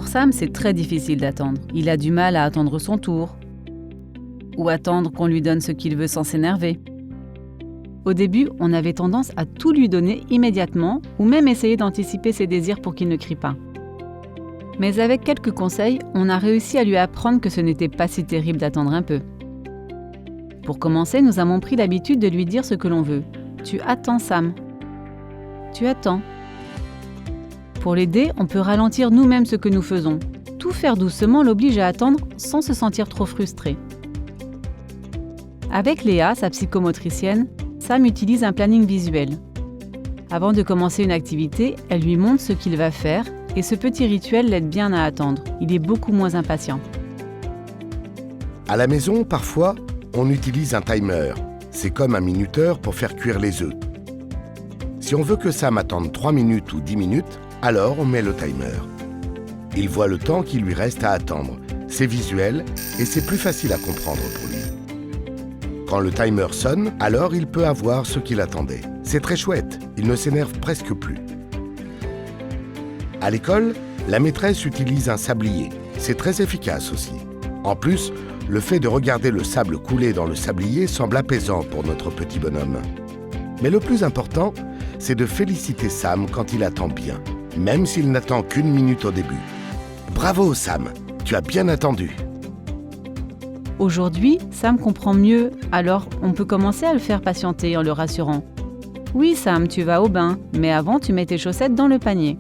Pour Sam, c'est très difficile d'attendre. Il a du mal à attendre son tour ou attendre qu'on lui donne ce qu'il veut sans s'énerver. Au début, on avait tendance à tout lui donner immédiatement ou même essayer d'anticiper ses désirs pour qu'il ne crie pas. Mais avec quelques conseils, on a réussi à lui apprendre que ce n'était pas si terrible d'attendre un peu. Pour commencer, nous avons pris l'habitude de lui dire ce que l'on veut. « Tu attends, Sam. Tu attends. » Pour l'aider, on peut ralentir nous-mêmes ce que nous faisons. Tout faire doucement l'oblige à attendre sans se sentir trop frustré. Avec Léa, sa psychomotricienne, Sam utilise un planning visuel. Avant de commencer une activité, elle lui montre ce qu'il va faire et ce petit rituel l'aide bien à attendre. Il est beaucoup moins impatient. À la maison, parfois, on utilise un timer. C'est comme un minuteur pour faire cuire les œufs. Si on veut que Sam attende 3 minutes ou 10 minutes, alors on met le timer. Il voit le temps qu'il lui reste à attendre. C'est visuel et c'est plus facile à comprendre pour lui. Quand le timer sonne, alors il peut avoir ce qu'il attendait. C'est très chouette, il ne s'énerve presque plus. À l'école, la maîtresse utilise un sablier. C'est très efficace aussi. En plus, le fait de regarder le sable couler dans le sablier semble apaisant pour notre petit bonhomme. Mais le plus important, c'est de féliciter Sam quand il attend bien, même s'il n'attend qu'1 minute au début. Bravo Sam, tu as bien attendu. Aujourd'hui, Sam comprend mieux, alors on peut commencer à le faire patienter en le rassurant. Oui Sam, tu vas au bain, mais avant tu mets tes chaussettes dans le panier.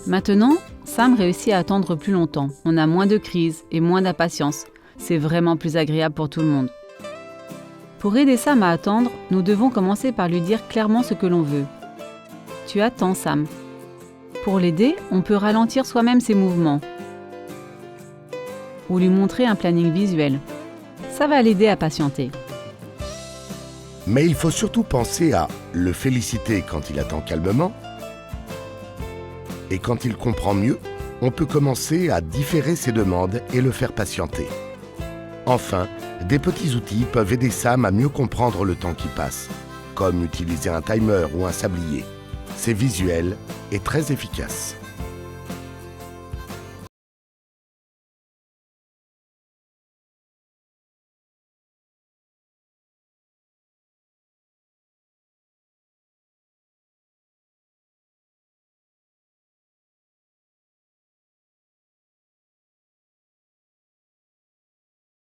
Maintenant, Sam réussit à attendre plus longtemps. On a moins de crises et moins d'impatience. C'est vraiment plus agréable pour tout le monde. Pour aider Sam à attendre, nous devons commencer par lui dire clairement ce que l'on veut. Tu attends, Sam. Pour l'aider, on peut ralentir soi-même ses mouvements ou lui montrer un planning visuel. Ça va l'aider à patienter. Mais il faut surtout penser à le féliciter quand il attend calmement. Et quand il comprend mieux, on peut commencer à différer ses demandes et le faire patienter. Enfin, des petits outils peuvent aider Sam à mieux comprendre le temps qui passe, comme utiliser un timer ou un sablier. C'est visuel et très efficace.